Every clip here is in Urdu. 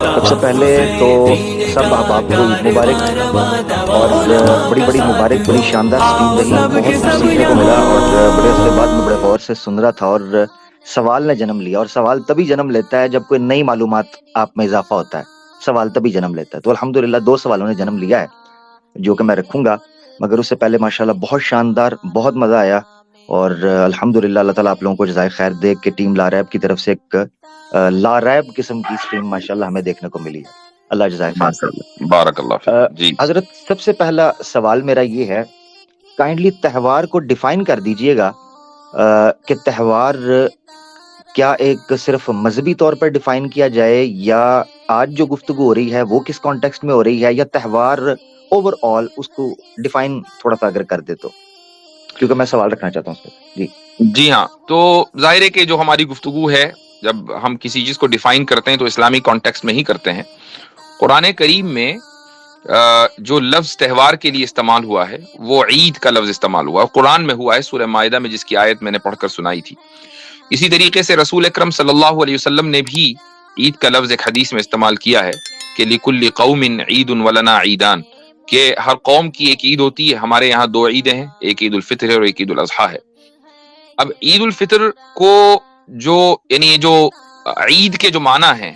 سب سے پہلے تو سب احباب کو عید مبارک، اور بڑی بڑی مبارک، بڑی شاندار اسٹریم رہی، بہت کچھ سیکھنے کو ملا، اور بڑے عرصے بعد میں بڑے غور سے سن رہا تھا، اور سوال نے جنم لیا، اور سوال تبھی جنم لیتا ہے جب کوئی نئی معلومات آپ میں اضافہ ہوتا ہے، سوال تبھی جنم لیتا ہے۔ تو الحمدللہ 2 سوالوں نے جنم لیا ہے جو کہ میں رکھوں گا، مگر اس سے پہلے ماشاءاللہ بہت شاندار، بہت مزہ آیا، اور الحمدللہ اللہ تعالیٰ آپ لوگوں کو جزائے خیر دے کہ ٹیم لاریب کی طرف سے ایک لاریب قسم کی اسٹریم ماشاءاللہ ہمیں دیکھنے کو ملی ہے، اللہ جزائے خیر ماشاء دے۔ اللہ، بارک اللہ فیک جی۔ حضرت سب سے پہلا سوال میرا یہ ہے، کائنڈلی تہوار کو ڈیفائن کر دیجئے گا کہ تہوار کیا ایک صرف مذہبی طور پر ڈیفائن کیا جائے، یا آج جو گفتگو ہو رہی ہے وہ کس کانٹیکسٹ میں ہو رہی ہے، یا تہوار اوور آل اس کو ڈیفائن تھوڑا سا اگر کر دے تو، کیونکہ میں سوال رکھنا چاہتا ہوں اس پہ جی۔ جی ہاں، تو ظاہر ہے کہ جو ہماری گفتگو ہے، جب ہم کسی چیز کو ڈیفائن کرتے ہیں تو اسلامی کانٹیکسٹ میں ہی کرتے ہیں۔ قرآن کریم میں جو لفظ تہوار کے لیے استعمال ہوا ہے وہ عید کا لفظ استعمال ہوا ہے، قرآن میں ہوا ہے سورہ مائدہ میں، جس کی آیت میں نے پڑھ کر سنائی تھی۔ اسی طریقے سے رسول اکرم صلی اللہ علیہ وسلم نے بھی عید کا لفظ ایک حدیث میں استعمال کیا ہے کہ لِكُلِّ قَوْمٍ عِيدٌ وَلَنَا عِيدان، کہ ہر قوم کی ایک عید ہوتی ہے، ہمارے یہاں 2 عیدیں ہیں، ایک عید الفطر ہے اور ایک عید الاضحیٰ ہے۔ اب عید الفطر کو جو یعنی جو عید کے جو معنی ہیں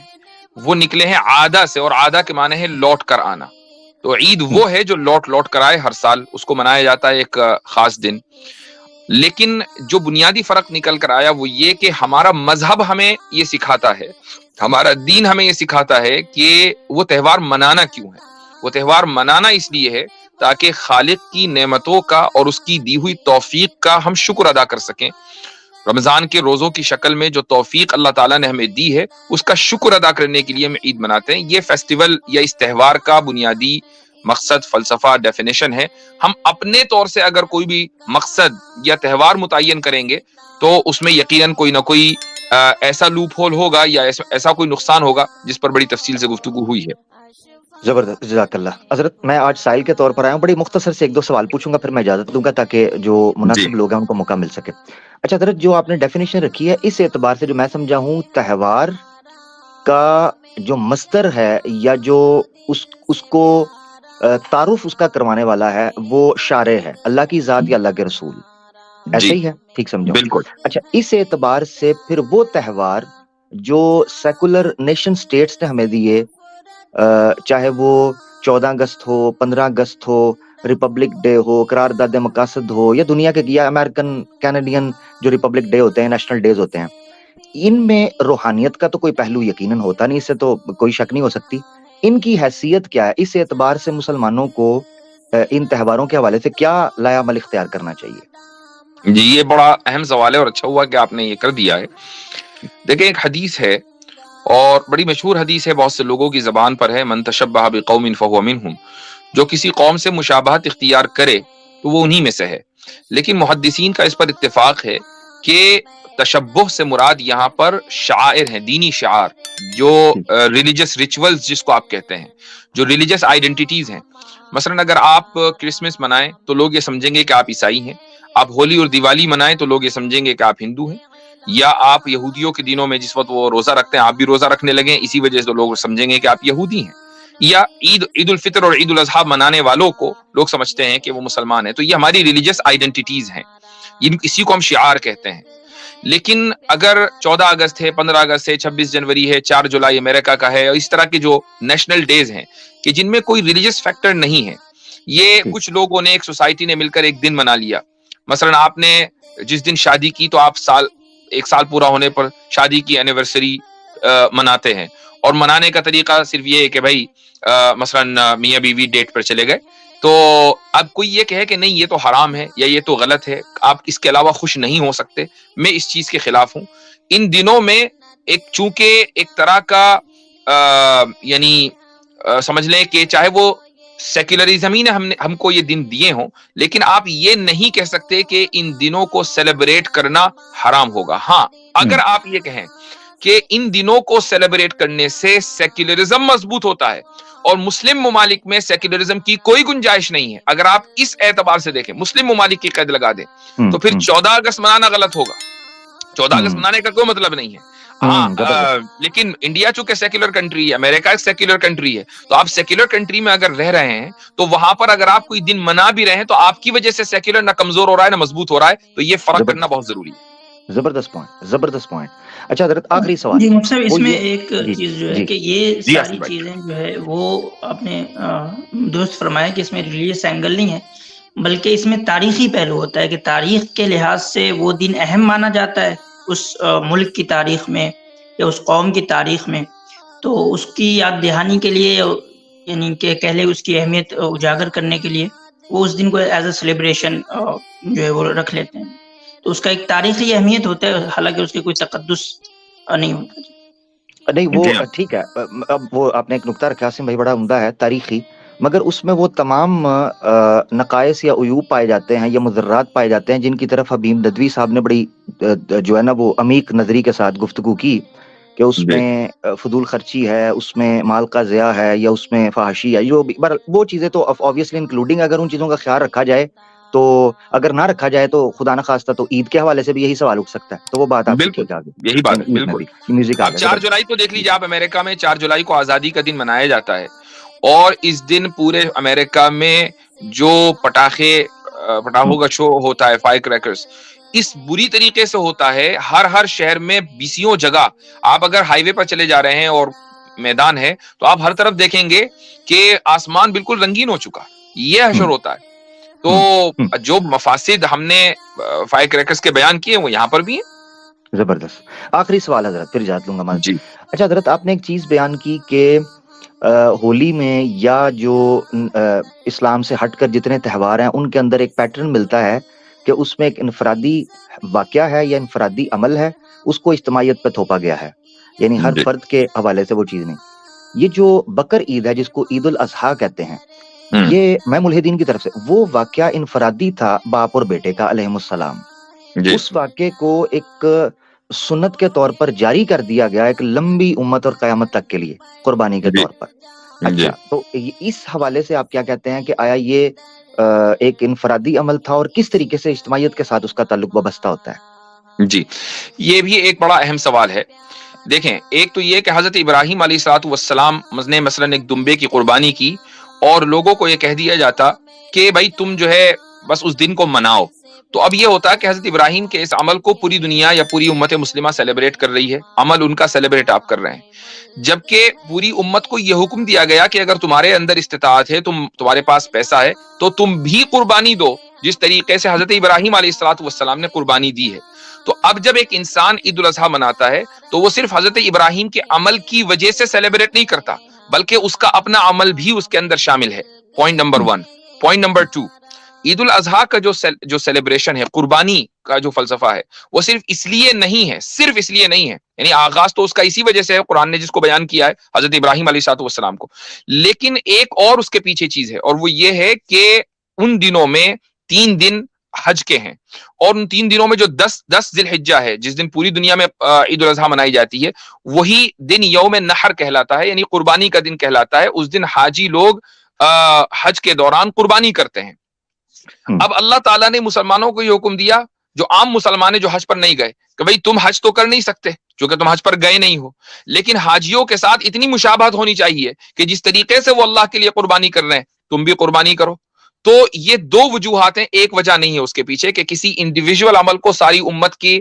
وہ نکلے ہیں عادہ سے، اور عادہ کے معنی ہے لوٹ کر آنا۔ تو عید وہ ہے جو لوٹ کر آئے، ہر سال اس کو منایا جاتا ہے ایک خاص دن۔ لیکن جو بنیادی فرق نکل کر آیا وہ یہ کہ ہمارا مذہب ہمیں یہ سکھاتا ہے، ہمارا دین ہمیں یہ سکھاتا ہے کہ وہ تہوار منانا کیوں ہے۔ وہ تہوار منانا اس لیے ہے تاکہ خالق کی نعمتوں کا اور اس کی دی ہوئی توفیق کا ہم شکر ادا کر سکیں۔ رمضان کے روزوں کی شکل میں جو توفیق اللہ تعالیٰ نے ہمیں دی ہے اس کا شکر ادا کرنے کے لیے ہم عید مناتے ہیں۔ یہ فیسٹیول یا اس تہوار کا بنیادی مقصد، فلسفہ، ڈیفینیشن ہے۔ ہم اپنے طور سے اگر کوئی بھی مقصد یا تہوار متعین کریں گے تو اس میں یقیناً کوئی نہ کوئی ایسا لوپ ہول ہوگا یا ایسا کوئی نقصان ہوگا جس پر بڑی تفصیل سے گفتگو ہوئی ہے۔ زبردست، جزاک اللہ۔ حضرت میں آج سائل کے طور پر آیا ہوں، بڑی مختصر سے 1-2 سوال پوچھوں گا، پھر میں اجازت دوں گا تاکہ جو جی مناسب لوگ ہیں ان کو موقع مل سکے۔ اچھا حضرت، جو آپ نے ڈیفینیشن رکھی ہے اس اعتبار سے جو میں سمجھا ہوں، تہوار کا جو مصدر ہے یا جو اس کو تعارف اس کا کروانے والا ہے وہ شارع ہے، اللہ کی ذات یا اللہ کے رسول، ایسے جی ہی ہے؟ ٹھیک سمجھا ہوں۔ بالکل۔ اچھا، اس اعتبار سے پھر وہ تہوار جو سیکولر نیشن سٹیٹس نے ہمیں دیے، چاہے وہ 14 اگست ہو، 15 اگست ہو، ریپبلک ڈے ہو، قرارداد مقاصد ہو، یا دنیا کے یا امریکن کینیڈین جو ریپبلک ڈے ہوتے ہیں، نیشنل ڈیز ہوتے ہیں، ان میں روحانیت کا تو کوئی پہلو یقیناً ہوتا نہیں، اس سے تو کوئی شک نہیں ہو سکتی۔ ان کی حیثیت کیا ہے؟ اس اعتبار سے مسلمانوں کو ان تہواروں کے حوالے سے کیا لایا عمل اختیار کرنا چاہیے؟ جی یہ بڑا اہم سوال ہے اور اچھا ہوا کہ آپ نے یہ کر دیا ہے۔ دیکھیں، ایک حدیث ہے اور بڑی مشہور حدیث ہے، بہت سے لوگوں کی زبان پر ہے، من تشبہ بقوم فہو منہم، جو کسی قوم سے مشابہت اختیار کرے تو وہ انہی میں سے ہے۔ لیکن محدثین کا اس پر اتفاق ہے کہ تشبہ سے مراد یہاں پر شعائر ہیں، دینی شعار، جو ریلیجس ریچولز جس کو آپ کہتے ہیں، جو ریلیجس آئیڈینٹیٹیز ہیں۔ مثلا اگر آپ کرسمس منائیں تو لوگ یہ سمجھیں گے کہ آپ عیسائی ہیں، آپ ہولی اور دیوالی منائیں تو لوگ یہ سمجھیں گے کہ آپ ہندو ہیں، یا آپ یہودیوں کے دنوں میں جس وقت وہ روزہ رکھتے ہیں آپ بھی روزہ رکھنے لگیں، اسی وجہ سے لوگ سمجھیں گے کہ آپ یہودی ہیں، یا عید الفطر اور عید الاضحیٰ منانے والوں کو لوگ سمجھتے ہیں کہ وہ مسلمان ہیں۔ تو یہ ہماری ریلیجس آئیڈینٹیٹیز ہیں، اسی کو ہم شعار کہتے ہیں۔ لیکن اگر 14 اگست ہے، 15 اگست ہے، 26 جنوری ہے، 4 جولائی امریکہ کا ہے، اور اس طرح کے جو نیشنل ڈیز ہیں کہ جن میں کوئی ریلیجس فیکٹر نہیں ہے، یہ کچھ لوگوں نے، ایک سوسائٹی نے مل کر ایک دن منا لیا۔ مثلا آپ نے جس دن شادی کی تو آپ ایک سال پورا ہونے پر شادی کی اینیورسری مناتے ہیں، اور منانے کا طریقہ صرف یہ ہے کہ بھائی مثلا میاں بیوی ڈیٹ پر چلے گئے۔ تو اب کوئی یہ کہے کہ نہیں یہ تو حرام ہے یا یہ تو غلط ہے، آپ اس کے علاوہ خوش نہیں ہو سکتے، میں اس چیز کے خلاف ہوں۔ ان دنوں میں چونکہ ایک طرح کا یعنی سمجھ لیں کہ چاہے وہ سیکولرزم ہی نے ہم کو یہ دن دیے ہوں، لیکن آپ یہ نہیں کہہ سکتے کہ ان دنوں کو سیلیبریٹ کرنا حرام ہوگا۔ ہاں، اگر آپ یہ کہیں کہ ان دنوں کو سیلیبریٹ کرنے سے سیکولرزم مضبوط ہوتا ہے اور مسلم ممالک میں سیکولرزم کی کوئی گنجائش نہیں ہے، اگر آپ اس اعتبار سے دیکھیں، مسلم ممالک کی قید لگا دیں، تو پھر 14 اگست منانا غلط ہوگا۔ 14 اگست منانے کا کوئی مطلب نہیں ہے۔ ہاں زبردست. لیکن انڈیا چونکہ سیکولر کنٹری ہے، امریکہ ایک سیکولر کنٹری ہے، تو آپ سیکولر کنٹری میں اگر رہ رہے ہیں تو وہاں پر اگر آپ کوئی دن منا بھی رہے ہیں تو آپ کی وجہ سے سیکولر نہ کمزور ہو رہا ہے نہ مضبوط ہو رہا ہے، تو یہ فرق کرنا زبردست بہت ضروری ہے. زبردست پوائنٹ، زبردست پوائنٹ. اچھا حضرت آخری سوال جی مفتی صاحب، اس وہ میں یہ. ایک جی چیز جو ہے جی کہ یہ جی ساری آصف بھائی. چیزیں جو ہے وہ آپ نے درست فرمایا کہ اس میں ریلیجس اینگل نہیں ہے، بلکہ اس میں تاریخی پہلو ہوتا ہے کہ تاریخ کے لحاظ سے وہ دن اہم مانا جاتا ہے اس ملک کی تاریخ میں یا اس قوم کی تاریخ میں، تو اس کی یاد دہانی کے لیے، یعنی کہ کہہ لیں اس کی اہمیت اجاگر کرنے کے لیے وہ اس دن کو ایز اے سیلیبریشن جو ہے وہ رکھ لیتے ہیں، تو اس کا ایک تاریخی اہمیت ہوتا ہے، حالانکہ اس کی کوئی تقدس نہیں ہوتا. نہیں وہ جی ہاں. ٹھیک ہے. اب وہ آپ نے ایک نکتہ رکھا عاصم بھائی، بڑا عمدہ ہے تاریخی، مگر اس میں وہ تمام نقائص یا عیوب پائے جاتے ہیں یا مضرات پائے جاتے ہیں جن کی طرف حبیب ندوی صاحب نے بڑی جو ہے نا وہ عمیق نظری کے ساتھ گفتگو کی، کہ اس جی میں فضول خرچی ہے، اس میں مال کا ضیاع ہے، یا اس میں فحاشی ہے، جو بھی وہ چیزیں تو آبویسلی انکلوڈنگ، اگر ان چیزوں کا خیال رکھا جائے تو، اگر نہ رکھا جائے تو خدا نہ خواستہ تو عید کے حوالے سے بھی یہی سوال اٹھ سکتا ہے. تو وہ بات آپ کی بالکل ٹھیک آ گئی. یہی بات ہے، عید میں بالکل. بھی میوزک آ اب گیا. 4 زبردست. جولائی کو دیکھ لیجیے آپ، امریکہ میں 4 جولائی کو آزادی کا دن منایا جاتا ہے، اور اس دن پورے امریکہ میں جو پٹاخوں کا شو ہوتا ہے، فائر کریکرز، اس بری طریقے سے ہوتا ہے. ہر شہر میں 20 جگہ آپ اگر ہائی وے پر چلے جا رہے ہیں اور میدان ہے تو آپ ہر طرف دیکھیں گے کہ آسمان بالکل رنگین ہو چکا. یہ حشر ہوتا ہے. تو جو مفاسد ہم نے فائر کریکرز کے بیان کیے وہ یہاں پر بھی ہیں. زبردست. آخری سوال حضرت، پھر اجازت لوں گا معذرت. جی اچھا حضرت، آپ نے ایک چیز بیان کی کہ ہولی میں یا جو اسلام سے ہٹ کر جتنے تہوار ہیں ان کے اندر ایک پیٹرن ملتا ہے کہ اس میں ایک انفرادی واقعہ ہے یا انفرادی عمل ہے، اس کو اجتماعیت پہ تھوپا گیا ہے، یعنی ہر جی فرد کے حوالے سے وہ چیز نہیں. یہ جو بقر عید ہے جس کو عید الاضحیٰ کہتے ہیں، یہ میں ملحدین کی طرف سے، وہ واقعہ انفرادی تھا باپ اور بیٹے کا علیہم السلام. جی اس واقعے کو ایک سنت کے طور پر جاری کر دیا گیا ایک لمبی امت اور قیامت تک کے لیے قربانی کے جی طور پر. جی اچھا، تو اس حوالے سے آپ کیا کہتے ہیں کہ آیا یہ ایک انفرادی عمل تھا، اور کس طریقے سے اجتماعیت کے ساتھ اس کا تعلق وابستہ ہوتا ہے؟ جی یہ بھی ایک بڑا اہم سوال ہے. دیکھیں، ایک تو یہ کہ حضرت ابراہیم علیہ الصلوۃ والسلام نے مثلا ایک دمبے کی قربانی کی، اور لوگوں کو یہ کہہ دیا جاتا کہ بھائی تم جو ہے بس اس دن کو مناؤ. تو اب یہ ہوتا ہے کہ حضرت ابراہیم کے اس عمل کو پوری دنیا یا پوری امت مسلمہ سیلیبریٹ کر رہی ہے، عمل ان کا سیلیبریٹ آپ کر رہے ہیں. جبکہ پوری امت کو یہ حکم دیا گیا کہ اگر تمہارے اندر استطاعت ہے، تمہارے پاس پیسہ ہے، تو تم بھی قربانی دو جس طریقے سے حضرت ابراہیم علیہ الصلوۃ والسلام نے قربانی دی ہے. تو اب جب ایک انسان عید الاضحیٰ مناتا ہے تو وہ صرف حضرت ابراہیم کے عمل کی وجہ سے سیلیبریٹ نہیں کرتا، بلکہ اس کا اپنا عمل بھی اس کے اندر شامل ہے. Point number 1. پوائنٹ نمبر 2، عید الاضحیٰ کا جو سیلیبریشن ہے، قربانی کا جو فلسفہ ہے، وہ صرف اس لیے نہیں ہے، یعنی آغاز تو اس کا اسی وجہ سے ہے، قرآن نے جس کو بیان کیا ہے حضرت ابراہیم علیہ الصلوۃ والسلام کو، لیکن ایک اور اس کے پیچھے چیز ہے، اور وہ یہ ہے کہ ان دنوں میں 3 دن حج کے ہیں، اور ان 3 دنوں میں جو 10 ذی الحجہ ہے، جس دن پوری دنیا میں عید الاضحیٰ منائی جاتی ہے، وہی دن یوم نحر کہلاتا ہے، یعنی قربانی کا دن کہلاتا ہے. اس دن حاجی لوگ حج کے دوران قربانی کرتے ہیں. اب اللہ تعالیٰ نے مسلمانوں کو یہ حکم دیا، جو عام مسلمان ہیں جو حج پر نہیں گئے، کہ بھئی تم حج تو کر نہیں سکتے کیونکہ تم حج پر گئے نہیں ہو، لیکن حاجیوں کے ساتھ اتنی مشابہت ہونی چاہیے کہ جس طریقے سے وہ اللہ کے لیے قربانی کر رہے ہیں تم بھی قربانی کرو. تو یہ 2 وجوہات ہیں، ایک وجہ نہیں ہے اس کے پیچھے کہ کسی انڈیویجول عمل کو ساری امت کی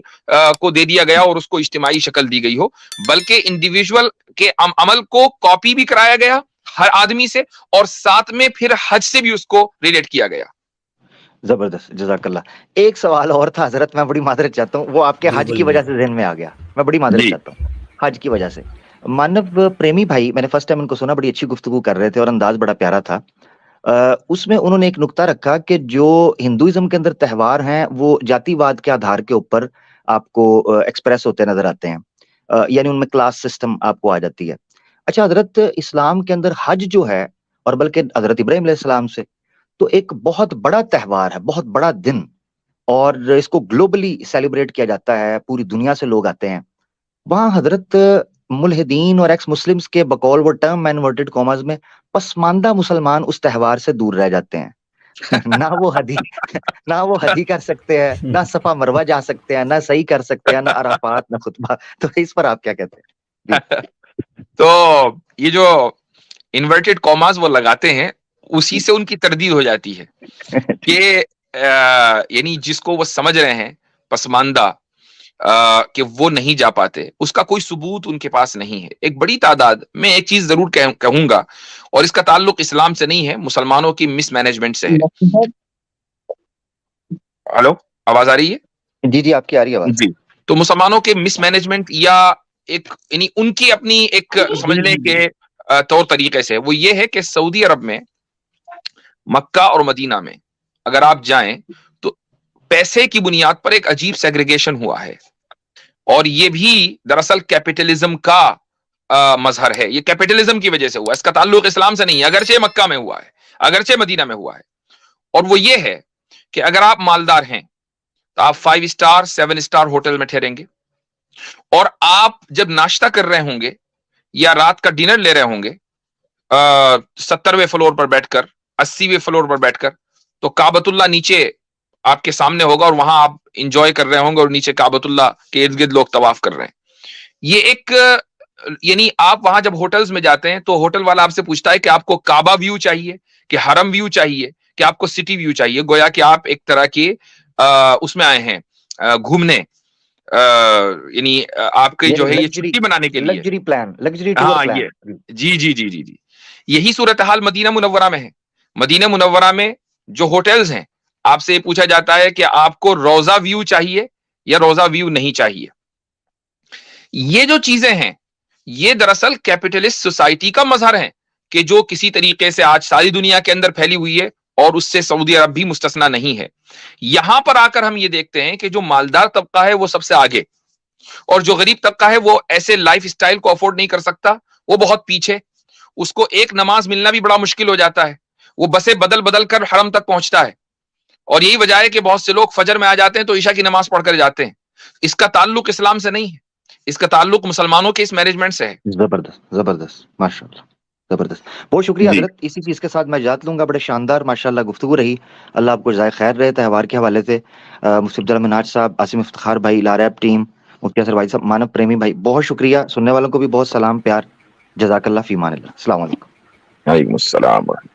کو دے دیا گیا اور اس کو اجتماعی شکل دی گئی ہو، بلکہ انڈیویجول کے عمل کو کاپی بھی کرایا گیا ہر آدمی سے، اور ساتھ میں پھر حج سے بھی اس کو ریلیٹ کیا گیا. زبردست، جزاک اللہ. ایک سوال اور تھا حضرت، میں بڑی معذرت چاہتا ہوں، وہ آپ کے حج کی وجہ سے ذہن میں آ گیا، میں بڑی معذرت چاہتا ہوں حج کی وجہ سے. مانو پریمی بھائی، میں نے فرسٹ ٹائم ان کو سنا، بڑی اچھی گفتگو کر رہے تھے اور انداز بڑا پیارا تھا. اس میں انہوں نے ایک نقطہ رکھا کہ جو ہندوازم کے اندر تہوار ہیں وہ جاتی واد کے آدھار کے اوپر آپ کو ایکسپریس ہوتے نظر آتے ہیں، یعنی ان میں کلاس سسٹم آپ کو آ جاتی ہے. اچھا حضرت، اسلام کے اندر حج جو ہے، اور بلکہ حضرت ابراہیم علیہ السلام سے تو ایک بہت بڑا تہوار ہے، بہت بڑا دن، اور اس کو گلوبلی سیلیبریٹ کیا جاتا ہے، پوری دنیا سے لوگ آتے ہیں وہاں. حضرت ملحدین اور ایکس مسلمز کے بقول وہ ٹرم انورٹڈ کاماز میں پسماندہ مسلمان اس تہوار سے دور رہ جاتے ہیں. نہ وہ حدی کر سکتے ہیں، نہ صفا مروہ جا سکتے ہیں، نہ صحیح کر سکتے ہیں، نہ عرفات، نہ خطبہ. تو اس پر آپ کیا کہتے ہیں؟ تو یہ جو انورٹڈ کاماز وہ لگاتے ہیں اسی سے ان کی تردید ہو جاتی ہے کہ یعنی جس کو وہ سمجھ رہے ہیں پسماندہ کہ وہ نہیں جا پاتے، اس کا کوئی ثبوت ان کے پاس نہیں ہے. ایک بڑی تعداد، میں ایک چیز ضرور کہوں گا، اور اس کا تعلق اسلام سے نہیں ہے، مسلمانوں کی مس مینجمنٹ سے ہے. ہلو، آواز آ رہی ہے؟ جی آپ کی آ رہی ہے آواز. جی. تو مسلمانوں کے مس مینجمنٹ یا ایک یعنی ان کی اپنی ایک سمجھنے کے طور طریقے سے وہ یہ ہے کہ سعودی عرب میں مکہ اور مدینہ میں اگر آپ جائیں تو پیسے کی بنیاد پر ایک عجیب سیگریگیشن ہوا ہے، اور یہ بھی دراصل کیپٹلزم کا مظہر ہے. یہ کیپٹلزم کی وجہ سے ہوا، اس کا تعلق اسلام سے نہیں ہے، اگرچہ مکہ میں ہوا ہے، اگرچہ مدینہ میں ہوا ہے. اور وہ یہ ہے کہ اگر آپ مالدار ہیں تو آپ 5 اسٹار 7 اسٹار ہوٹل میں ٹھہریں گے، اور آپ جب ناشتہ کر رہے ہوں گے یا رات کا ڈنر لے رہے ہوں گے 70ویں فلور پر بیٹھ کر، 80ویں فلور پر بیٹھ کر، تو کعبۃ اللہ نیچے آپ کے سامنے ہوگا، اور وہاں آپ انجوائے کر رہے ہوں گے، اور نیچے کعبۃ اللہ کے ارد گرد لوگ طواف کر رہے ہیں. یہ ایک یعنی آپ وہاں جب ہوٹلز میں جاتے ہیں تو ہوٹل والا آپ سے پوچھتا ہے کہ آپ کو کعبہ ویو چاہیے کہ حرم ویو چاہیے کہ آپ کو سٹی ویو چاہیے، گویا کہ آپ ایک طرح کے اس میں آئے ہیں گھومنے، یعنی آپ کی جو ہے یہ چھٹی بنانے کے لیے لگژری پلان، لگژری ٹور ہاں پلان. یہ جی. یہی صورتحال مدینہ منورہ میں ہے. مدینہ منورہ میں جو ہوٹلز ہیں، آپ سے پوچھا جاتا ہے کہ آپ کو روزہ ویو چاہیے یا روزہ ویو نہیں چاہیے. یہ جو چیزیں ہیں یہ دراصل کیپٹلسٹ سوسائٹی کا مظہر ہے کہ جو کسی طریقے سے آج ساری دنیا کے اندر پھیلی ہوئی ہے، اور اس سے سعودی عرب بھی مستثنا نہیں ہے. یہاں پر آ کر ہم یہ دیکھتے ہیں کہ جو مالدار طبقہ ہے وہ سب سے آگے، اور جو غریب طبقہ ہے وہ ایسے لائف سٹائل کو افورڈ نہیں کر سکتا، وہ بہت پیچھے. اس کو ایک نماز ملنا بھی بڑا مشکل ہو جاتا ہے، وہ بسیں بدل کر حرم تک پہنچتا ہے. اور یہی وجہ ہے کہ بہت سے لوگ فجر میں آ جاتے ہیں تو عشاء کی نماز پڑھ کر جاتے ہیں. اس کا تعلق اسلام سے نہیں ہے، اس کا تعلق مسلمانوں کے اس مینجمنٹ سے ہے. زبردست ماشاءاللہ، زبردست. بہت شکریہ حضرت. اسی چیز کے ساتھ میں اجازت لوں گا. بڑے شاندار ماشاءاللہ گفتگو رہی. اللہ آپ کو جزائے خیر رہے. تہوار کے حوالے سے مفتی عبداللہ مناج صاحب، عاصم افتخار بھائی، لاریب ٹیم، مفتی اظہر بھائی صاحب، مانو پریمی بھائی، بہت شکریہ. سننے والوں کو بھی بہت سلام، پیار. جزاک اللہ فی امان اللہ. السلام علیکم. وعلیکم السلام.